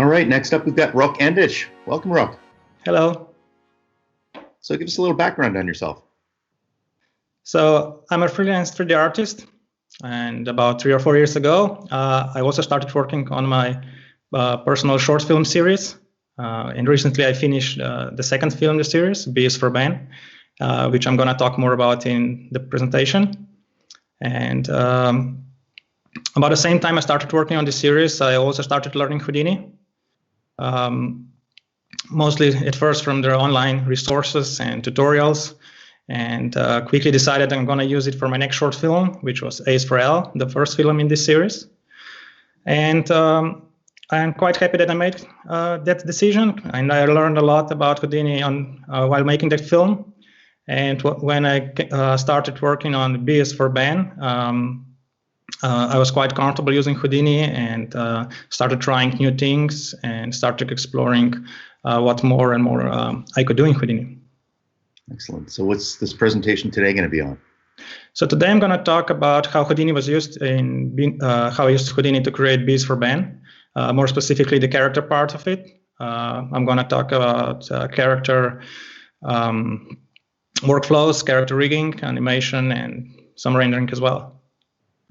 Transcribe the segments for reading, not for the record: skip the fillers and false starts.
right, next up we've got Rok Andic. Welcome, Rok. Hello. So give us a little background on yourself. So I'm a freelance 3D artist, and about 3 or 4 years ago, I also started working on my personal short film series. And recently I finished the second film in the series, B is for Ben, which I'm going to talk more about in the presentation. And about the same time I started working on this series, I also started learning Houdini. Mostly at first from their online resources and tutorials, and quickly decided I'm going to use it for my next short film, which was A is for L, the first film in this series. And I'm quite happy that I made that decision, and I learned a lot about Houdini while making that film. And when I started working on B is for Ben, I was quite comfortable using Houdini and started trying new things and started exploring what more and more I could do in Houdini. Excellent. So what's this presentation today going to be on? So today I'm going to talk about how Houdini was used how I used Houdini to create Bees for Ben, more specifically the character part of it. I'm going to talk about character workflows, character rigging, animation, and some rendering as well.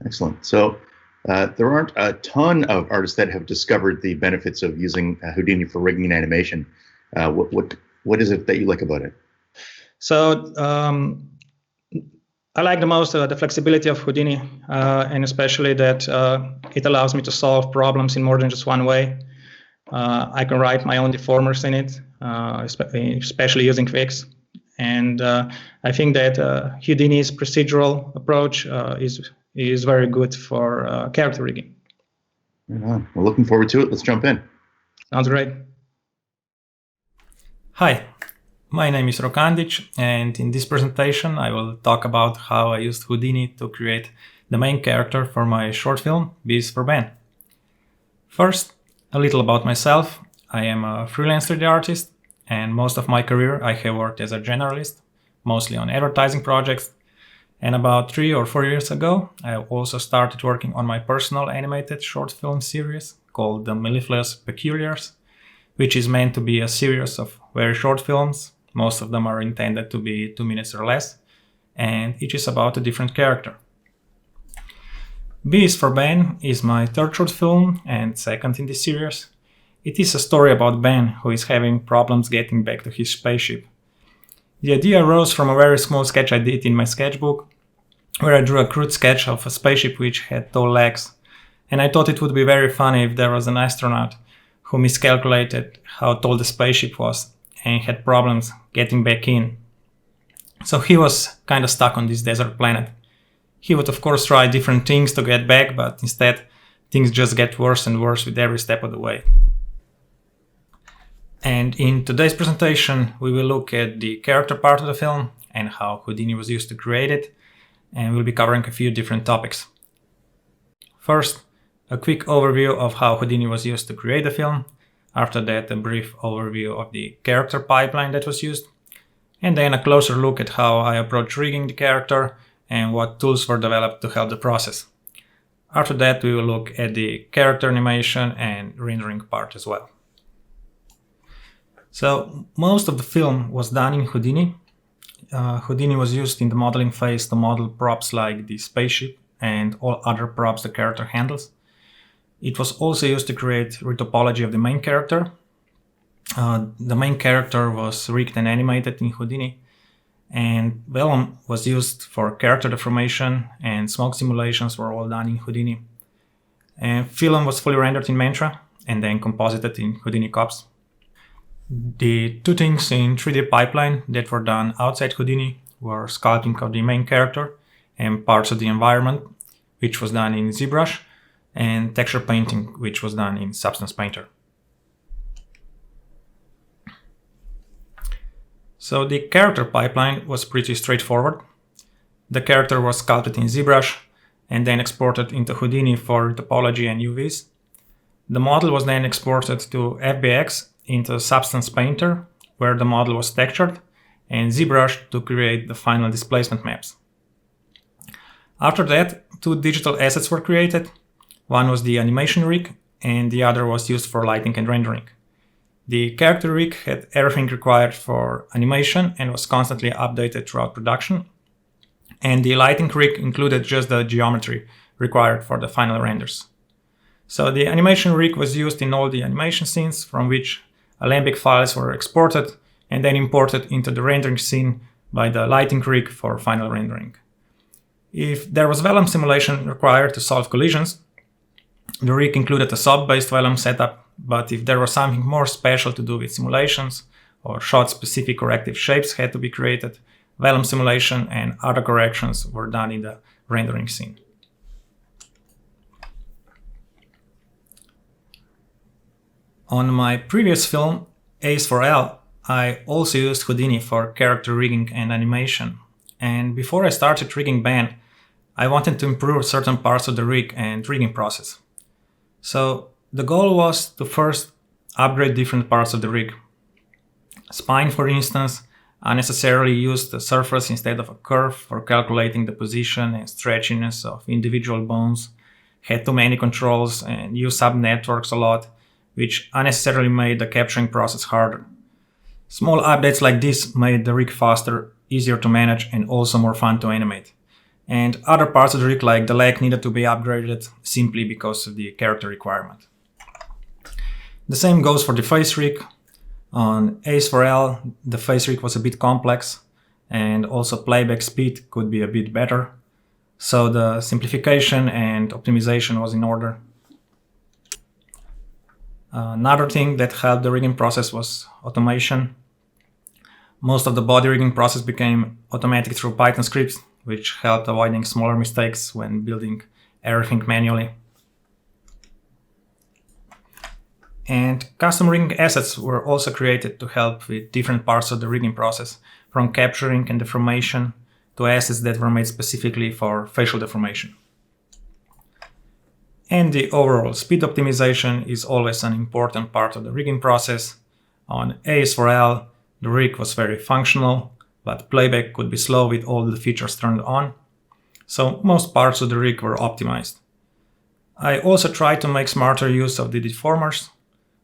Excellent. So there aren't a ton of artists that have discovered the benefits of using Houdini for rigging and animation. What is it that you like about it? So I like the most the flexibility of Houdini, and especially that it allows me to solve problems in more than just one way. I can write my own deformers in it, especially using fix. And I think that Houdini's procedural approach is very good for character rigging. Right on. Well, looking forward to it. Let's jump in. Sounds great. Hi, my name is Rok Andic, and in this presentation I will talk about how I used Houdini to create the main character for my short film, B is for Ben. First, a little about myself. I am a freelance 3D artist, and most of my career I have worked as a generalist, mostly on advertising projects. And about 3 or 4 years ago, I also started working on my personal animated short film series called the Mellifluous Peculiars, which is meant to be a series of very short films. Most of them are intended to be 2 minutes or less, and each is about a different character. B is for Ben is my third short film and second in this series. It is a story about Ben, who is having problems getting back to his spaceship. The idea arose from a very small sketch I did in my sketchbook, where I drew a crude sketch of a spaceship which had tall legs, and I thought it would be very funny if there was an astronaut who miscalculated how tall the spaceship was and had problems getting back in. So he was kind of stuck on this desert planet. He would of course try different things to get back, but instead things just get worse and worse with every step of the way. And in today's presentation we will look at the character part of the film and how Houdini was used to create it, and we'll be covering a few different topics. First, a quick overview of how Houdini was used to create the film. After that, a brief overview of the character pipeline that was used, and then a closer look at how I approached rigging the character and what tools were developed to help the process. After that, we will look at the character animation and rendering part as well. So, most of the film was done in Houdini. Houdini was used in the modeling phase to model props like the spaceship and all other props the character handles. It was also used to create retopology of the main character. The main character was rigged and animated in Houdini, and Vellum was used for character deformation, and smoke simulations were all done in Houdini. And film was fully rendered in Mantra and then composited in Houdini Cops. The two things in 3D pipeline that were done outside Houdini were sculpting of the main character and parts of the environment, which was done in ZBrush, and texture painting, which was done in Substance Painter. So the character pipeline was pretty straightforward. The character was sculpted in ZBrush and then exported into Houdini for topology and UVs. The model was then exported to FBX into Substance Painter, where the model was textured, and ZBrush to create the final displacement maps. After that, two digital assets were created. One was the animation rig, and the other was used for lighting and rendering. The character rig had everything required for animation and was constantly updated throughout production. And the lighting rig included just the geometry required for the final renders. So the animation rig was used in all the animation scenes, from which Alembic files were exported and then imported into the rendering scene by the lighting rig for final rendering. If there was vellum simulation required to solve collisions, the rig included a sub-based vellum setup, but if there was something more special to do with simulations, or shot-specific corrective shapes had to be created, vellum simulation and other corrections were done in the rendering scene. On my previous film, Ace for L, I also used Houdini for character rigging and animation. And before I started rigging Ben, I wanted to improve certain parts of the rig and rigging process. So the goal was to first upgrade different parts of the rig. Spine, for instance, unnecessarily used a surface instead of a curve for calculating the position and stretchiness of individual bones, had too many controls and used sub-networks a lot, which unnecessarily made the capturing process harder. Small updates like this made the rig faster, easier to manage, and also more fun to animate. And other parts of the rig, like the leg, needed to be upgraded simply because of the character requirement. The same goes for the face rig. On Ace for L, the face rig was a bit complex, and also playback speed could be a bit better. So the simplification and optimization was in order. Another thing that helped the rigging process was automation. Most of the body rigging process became automatic through Python scripts, which helped avoiding smaller mistakes when building everything manually. And custom rigging assets were also created to help with different parts of the rigging process, from capturing and deformation to assets that were made specifically for facial deformation. And the overall speed optimization is always an important part of the rigging process. On Ace for L, the rig was very functional, but playback could be slow with all the features turned on. So most parts of the rig were optimized. I also tried to make smarter use of the deformers.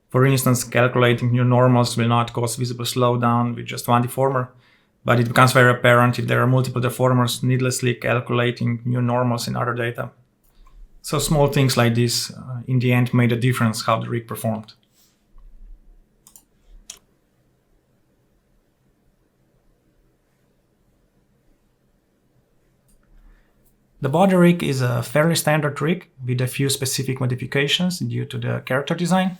For instance, calculating new normals will not cause visible slowdown with just one deformer, but it becomes very apparent if there are multiple deformers needlessly calculating new normals in other data. So small things like this, in the end, made a difference how the rig performed. The body rig is a fairly standard rig with a few specific modifications due to the character design.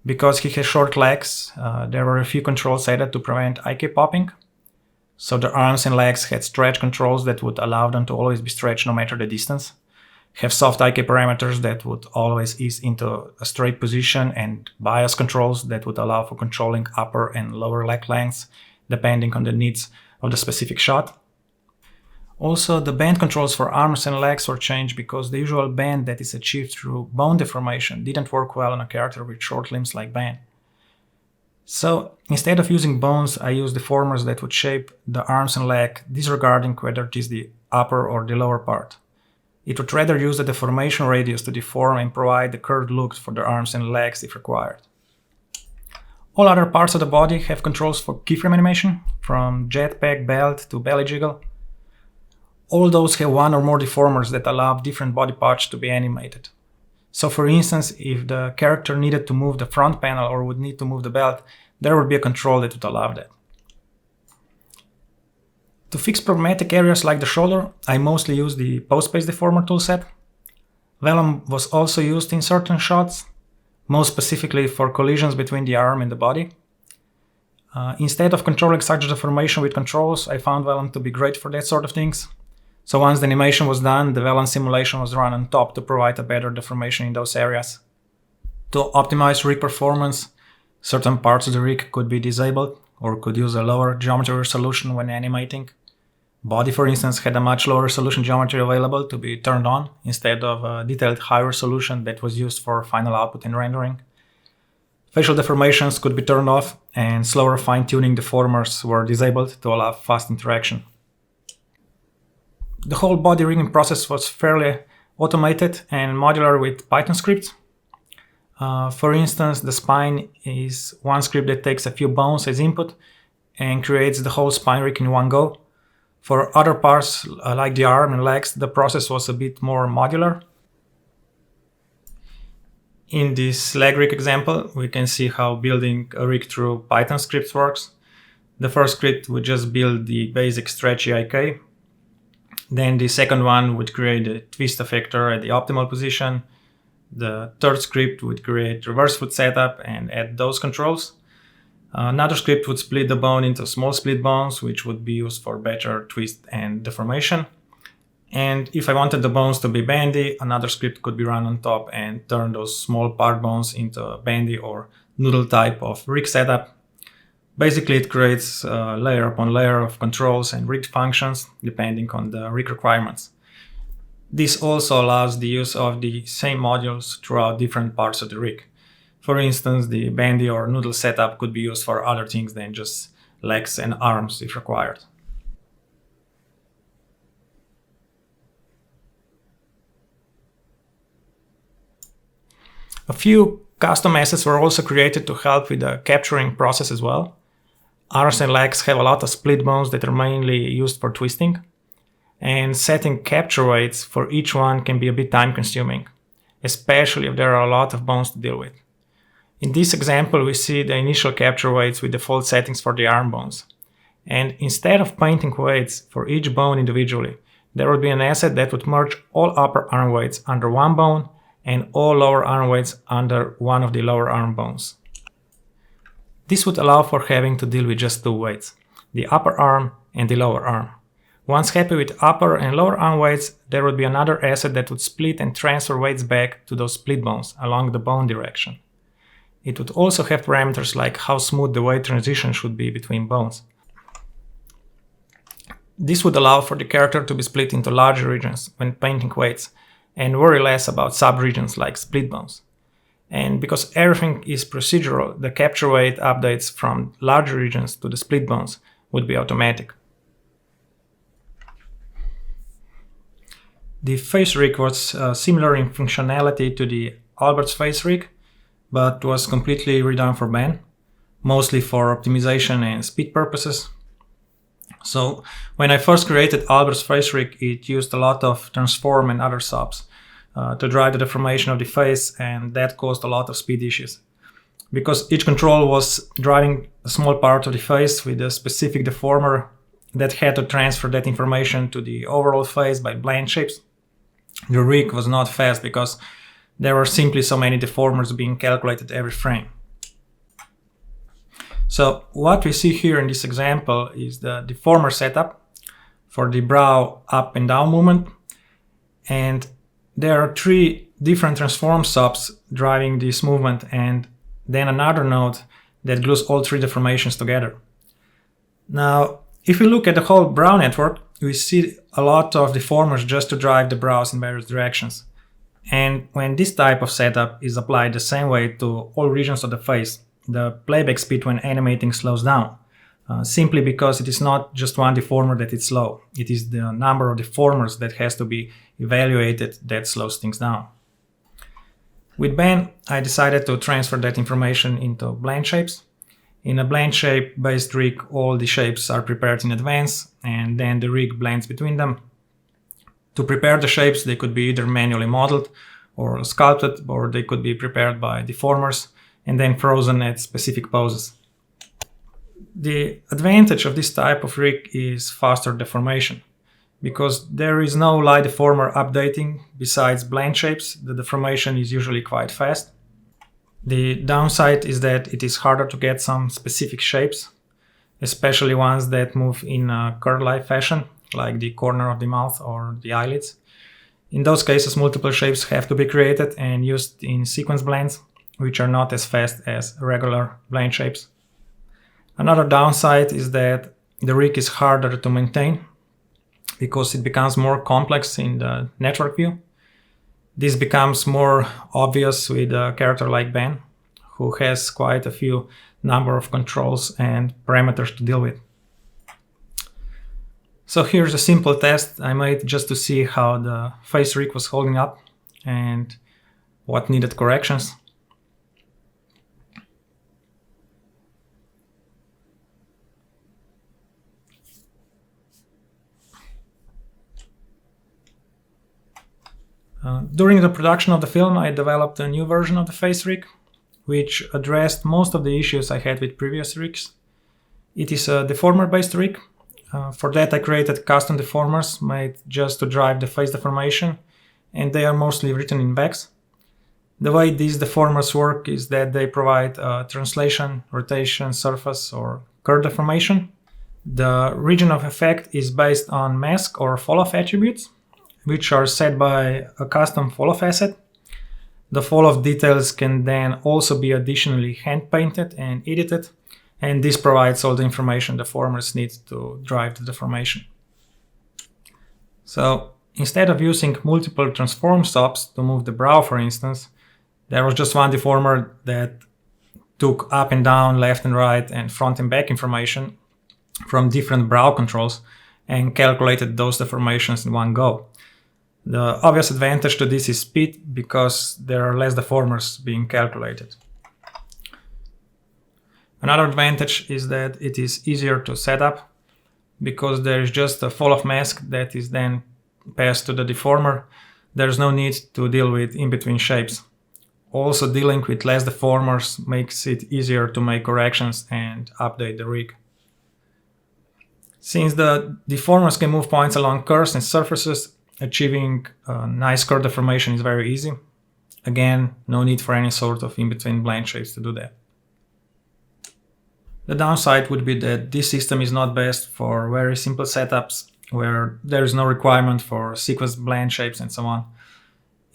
Because he has short legs, there were a few controls added to prevent IK popping. So the arms and legs had stretch controls that would allow them to always be stretched no matter the distance. Have soft IK parameters that would always ease into a straight position, and bias controls that would allow for controlling upper and lower leg lengths depending on the needs of the specific shot. Also, the bend controls for arms and legs were changed because the usual bend that is achieved through bone deformation didn't work well on a character with short limbs like Ben. So instead of using bones, I used deformers that would shape the arms and leg disregarding whether it is the upper or the lower part. It would rather use the deformation radius to deform and provide the curved look for the arms and legs if required. All other parts of the body have controls for keyframe animation, from jetpack, belt to belly jiggle. All those have one or more deformers that allow different body parts to be animated. So for instance, if the character needed to move the front panel or would need to move the belt, there would be a control that would allow that. To fix problematic areas like the shoulder, I mostly use the post-space deformer toolset. Vellum was also used in certain shots, most specifically for collisions between the arm and the body. Instead of controlling such deformation with controls, I found vellum to be great for that sort of things. So once the animation was done, the vellum simulation was run on top to provide a better deformation in those areas. To optimize rig performance, certain parts of the rig could be disabled or could use a lower geometry resolution when animating. Body, for instance, had a much lower resolution geometry available to be turned on instead of a detailed high resolution that was used for final output and rendering. Facial deformations could be turned off, and slower fine-tuning deformers were disabled to allow fast interaction. The whole body rigging process was fairly automated and modular with Python scripts. For instance, the spine is one script that takes a few bones as input and creates the whole spine rig in one go. For other parts, like the arm and legs, the process was a bit more modular. In this leg rig example, we can see how building a rig through Python scripts works. The first script would just build the basic stretchy IK. Then the second one would create a twist effector at the optimal position. The third script would create reverse foot setup and add those controls. Another script would split the bone into small split bones, which would be used for better twist and deformation. And if I wanted the bones to be bendy, another script could be run on top and turn those small part bones into a bendy or noodle type of rig setup. Basically, it creates layer upon layer of controls and rig functions depending on the rig requirements. This also allows the use of the same modules throughout different parts of the rig. For instance, the bendy or noodle setup could be used for other things than just legs and arms if required. A few custom assets were also created to help with the capturing process as well. Arms and legs have a lot of split bones that are mainly used for twisting, and setting capture weights for each one can be a bit time consuming, especially if there are a lot of bones to deal with. In this example, we see the initial capture weights with default settings for the arm bones. And instead of painting weights for each bone individually, there would be an asset that would merge all upper arm weights under one bone and all lower arm weights under one of the lower arm bones. This would allow for having to deal with just two weights, the upper arm and the lower arm. Once happy with upper and lower arm weights, there would be another asset that would split and transfer weights back to those split bones along the bone direction. It would also have parameters like how smooth the weight transition should be between bones. This would allow for the character to be split into larger regions when painting weights and worry less about subregions like split bones. And because everything is procedural, the capture weight updates from larger regions to the split bones would be automatic. The face rig was similar in functionality to the Albert's face rig, but was completely redone for Ben, mostly for optimization and speed purposes. So when I first created Albert's face rig, it used a lot of transform and other subs to drive the deformation of the face, and that caused a lot of speed issues. Because each control was driving a small part of the face with a specific deformer that had to transfer that information to the overall face by blend shapes, the rig was not fast because there were simply so many deformers being calculated every frame. So what we see here in this example is the deformer setup for the brow up and down movement. And there are three different transform subs driving this movement, and then another node that glues all three deformations together. Now, if we look at the whole brow network, we see a lot of deformers just to drive the brows in various directions. And when this type of setup is applied the same way to all regions of the face, the playback speed when animating slows down, simply because it is not just one deformer that is slow. It is the number of deformers that has to be evaluated that slows things down. With Ben, I decided to transfer that information into blend shapes. In a blend shape based rig, all the shapes are prepared in advance, and then the rig blends between them. To prepare the shapes, they could be either manually modeled or sculpted, or they could be prepared by deformers and then frozen at specific poses. The advantage of this type of rig is faster deformation. Because there is no light deformer updating besides blend shapes, the deformation is usually quite fast. The downside is that it is harder to get some specific shapes, especially ones that move in a curve-like fashion, like the corner of the mouth or the eyelids. In those cases, multiple shapes have to be created and used in sequence blends, which are not as fast as regular blend shapes. Another downside is that the rig is harder to maintain because it becomes more complex in the network view. This becomes more obvious with a character like Ben, who has quite a few number of controls and parameters to deal with. So here's a simple test I made just to see how the face rig was holding up and what needed corrections. During the production of the film, I developed a new version of the face rig, which addressed most of the issues I had with previous rigs. It is a deformer-based rig. For that, I created custom deformers made just to drive the face deformation, and they are mostly written in VEX. The way these deformers work is that they provide translation, rotation, surface, or curve deformation. The region of effect is based on mask or fall-off attributes, which are set by a custom fall-off asset. The fall-off details can then also be additionally hand-painted and edited, and this provides all the information the deformers need to drive the deformation. So instead of using multiple transform stops to move the brow, for instance, there was just one deformer that took up and down, left and right, and front and back information from different brow controls and calculated those deformations in one go. The obvious advantage to this is speed, because there are less deformers being calculated. Another advantage is that it is easier to set up, because there is just a fall-off mask that is then passed to the deformer. There is no need to deal with in-between shapes. Also, dealing with less deformers makes it easier to make corrections and update the rig. Since the deformers can move points along curves and surfaces, achieving a nice curve deformation is very easy. Again, no need for any sort of in-between blend shapes to do that. The downside would be that this system is not best for very simple setups where there is no requirement for sequence blend shapes and so on.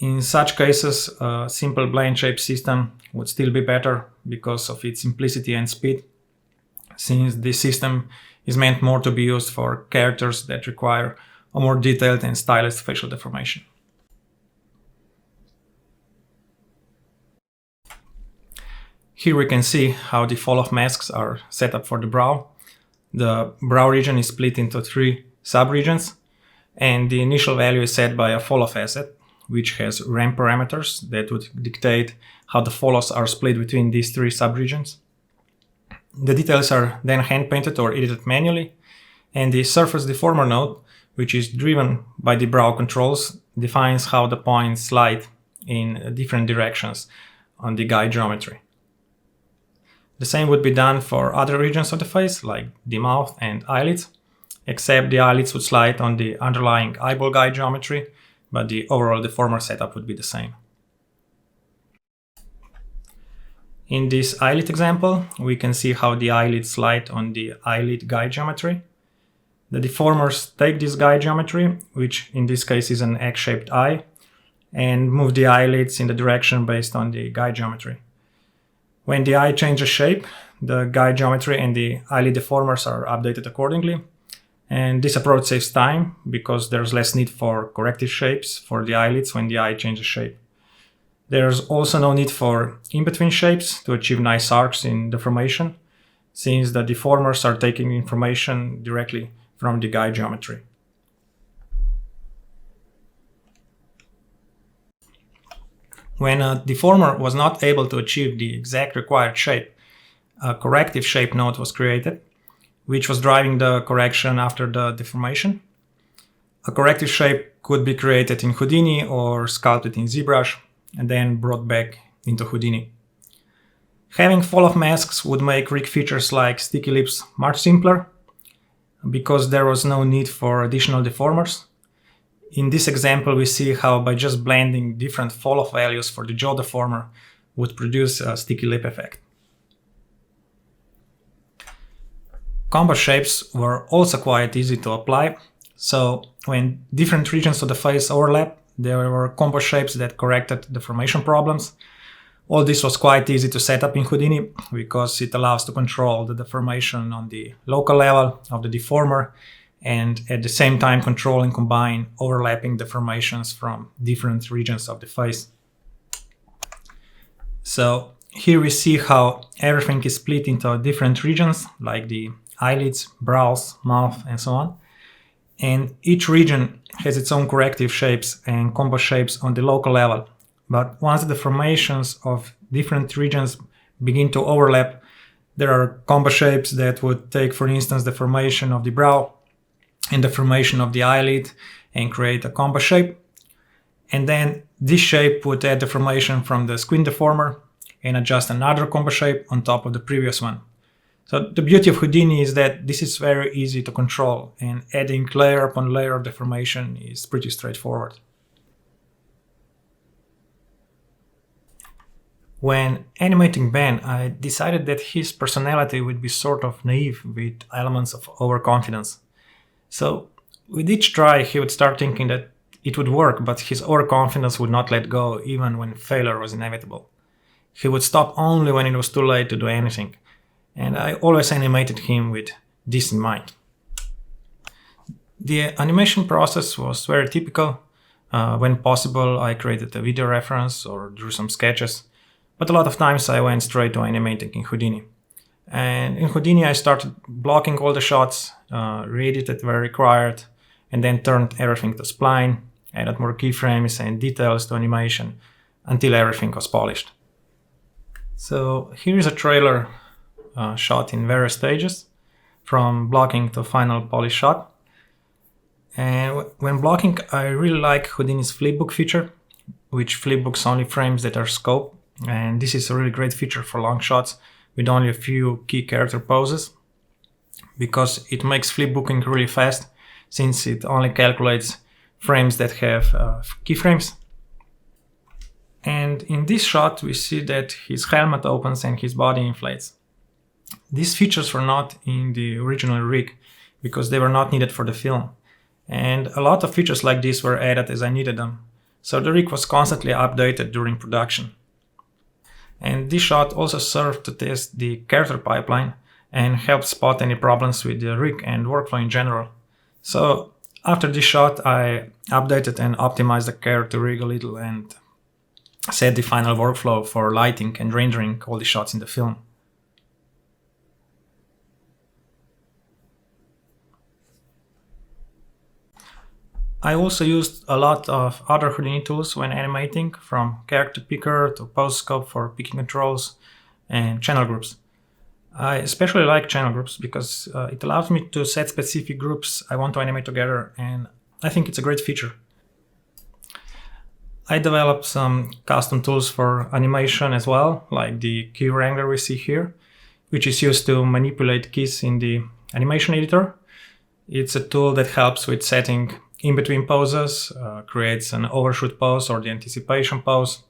In such cases, a simple blend shape system would still be better because of its simplicity and speed, since this system is meant more to be used for characters that require a more detailed and stylized facial deformation. Here we can see how the fall-off masks are set up for the brow. The brow region is split into 3 subregions, and the initial value is set by a fall-off asset, which has ramp parameters that would dictate how the fall-offs are split between these 3 subregions. The details are then hand-painted or edited manually, and the surface deformer node, which is driven by the brow controls, defines how the points slide in different directions on the guide geometry. The same would be done for other regions of the face, like the mouth and eyelids, except the eyelids would slide on the underlying eyeball guide geometry, but the overall deformer setup would be the same. In this eyelid example, we can see how the eyelids slide on the eyelid guide geometry. The deformers take this guide geometry, which in this case is an egg-shaped eye, and move the eyelids in the direction based on the guide geometry. When the eye changes shape, the guide geometry and the eyelid deformers are updated accordingly. And this approach saves time because there's less need for corrective shapes for the eyelids when the eye changes shape. There's also no need for in-between shapes to achieve nice arcs in deformation, since the deformers are taking information directly from the guide geometry. When a deformer was not able to achieve the exact required shape, a corrective shape node was created, which was driving the correction after the deformation. A corrective shape could be created in Houdini or sculpted in ZBrush and then brought back into Houdini. Having fall-off masks would make rig features like sticky lips much simpler because there was no need for additional deformers. In this example, we see how by just blending different fall-off values for the jaw deformer would produce a sticky lip effect. Combo shapes were also quite easy to apply, so when different regions of the face overlap, there were combo shapes that corrected deformation problems. All this was quite easy to set up in Houdini because it allows to control the deformation on the local level of the deformer and at the same time control and combine overlapping deformations from different regions of the face. So here we see how everything is split into different regions like the eyelids, brows, mouth, and so on. And each region has its own corrective shapes and combo shapes on the local level. But once the deformations of different regions begin to overlap, there are combo shapes that would take, for instance, the formation of the brow and the formation of the eyelid and create a combo shape. And then this shape would add deformation from the screen deformer and adjust another combo shape on top of the previous one. So the beauty of Houdini is that this is very easy to control, and adding layer upon layer of deformation is pretty straightforward. When animating Ben, I decided that his personality would be sort of naive with elements of overconfidence. So with each try, he would start thinking that it would work, but his overconfidence would not let go even when failure was inevitable. He would stop only when it was too late to do anything. And I always animated him with this in mind. The animation process was very typical. When possible, I created a video reference or drew some sketches, but a lot of times I went straight to animating in Houdini. And in Houdini, I started blocking all the shots, re-edited where required, and then turned everything to spline, added more keyframes and details to animation until everything was polished. So here is a trailer shot in various stages, from blocking to final polish shot. And when blocking, I really like Houdini's flipbook feature, which flipbooks only frames that are scoped. And this is a really great feature for long shots with only a few key character poses, because it makes flipbooking really fast, since it only calculates frames that have keyframes. And in this shot, we see that his helmet opens and his body inflates. These features were not in the original rig because they were not needed for the film. And a lot of features like this were added as I needed them. So the rig was constantly updated during production. And this shot also served to test the character pipeline and helped spot any problems with the rig and workflow in general. So after this shot, I updated and optimized the character rig a little and set the final workflow for lighting and rendering all the shots in the film. I also used a lot of other Houdini tools when animating, from character picker to pose scope for picking controls and channel groups. I especially like channel groups because it allows me to set specific groups I want to animate together, and I think it's a great feature. I developed some custom tools for animation as well, like the key wrangler we see here, which is used to manipulate keys in the animation editor. It's a tool that helps with setting in between poses, creates an overshoot pose or the anticipation pose.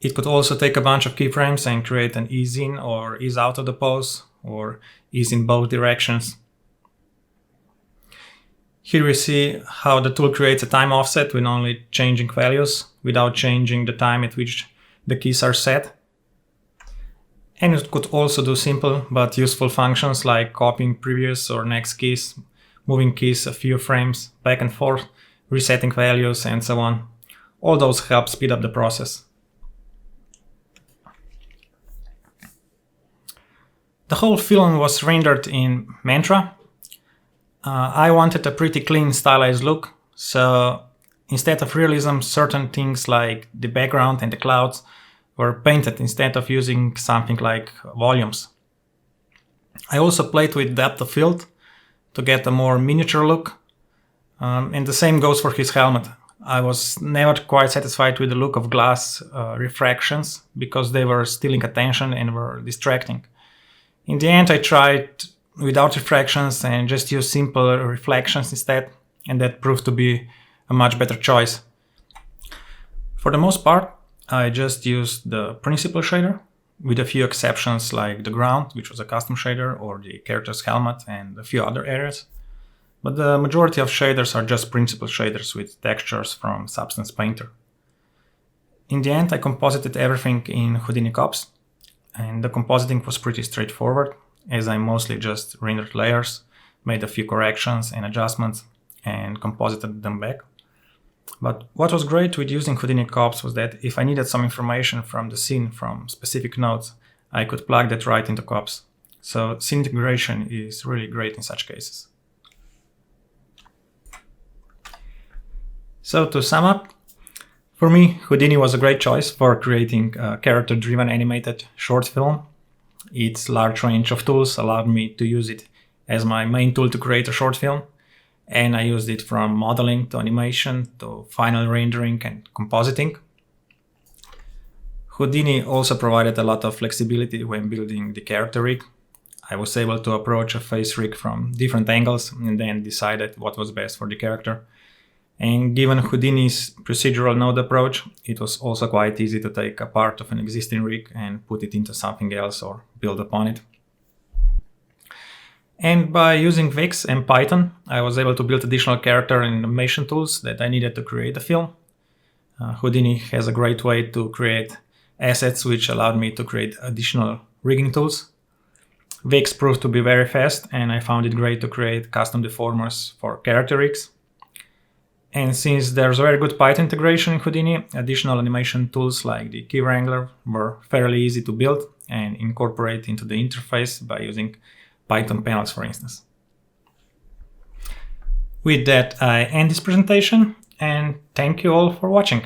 It could also take a bunch of keyframes and create an ease in or ease out of the pose, or ease in both directions. Here we see how the tool creates a time offset with only changing values without changing the time at which the keys are set. And it could also do simple but useful functions like copying previous or next keys, moving keys a few frames back and forth, resetting values, and so on. All those help speed up the process. The whole film was rendered in Mantra. I wanted a pretty clean, stylized look, so instead of realism, certain things like the background and the clouds were painted instead of using something like volumes. I also played with depth of field to get a more miniature look, and the same goes for his helmet. I was never quite satisfied with the look of glass refractions because they were stealing attention and were distracting. In the end, I tried without refractions and just used simple reflections instead, and that proved to be a much better choice. For the most part, I just used the principal shader, with a few exceptions like the ground, which was a custom shader, or the character's helmet, and a few other areas. But the majority of shaders are just principal shaders with textures from Substance Painter. In the end, I composited everything in Houdini Cops, and the compositing was pretty straightforward, as I mostly just rendered layers, made a few corrections and adjustments, and composited them back. But what was great with using Houdini Cops was that if I needed some information from the scene from specific nodes, I could plug that right into Cops. So scene integration is really great in such cases. So to sum up, for me, Houdini was a great choice for creating a character-driven animated short film. Its large range of tools allowed me to use it as my main tool to create a short film. and I used it from modeling to animation to final rendering and compositing. Houdini also provided a lot of flexibility when building the character rig. I was able to approach a face rig from different angles and then decided what was best for the character. And given Houdini's procedural node approach, it was also quite easy to take a part of an existing rig and put it into something else or build upon it. And by using Vix and Python, I was able to build additional character and animation tools that I needed to create the film. Houdini has a great way to create assets, which allowed me to create additional rigging tools. Vix proved to be very fast, and I found it great to create custom deformers for character rigs. And since there's very good Python integration in Houdini, additional animation tools like the Key Wrangler were fairly easy to build and incorporate into the interface by using Python panels, for instance. With that, I end this presentation, and thank you all for watching.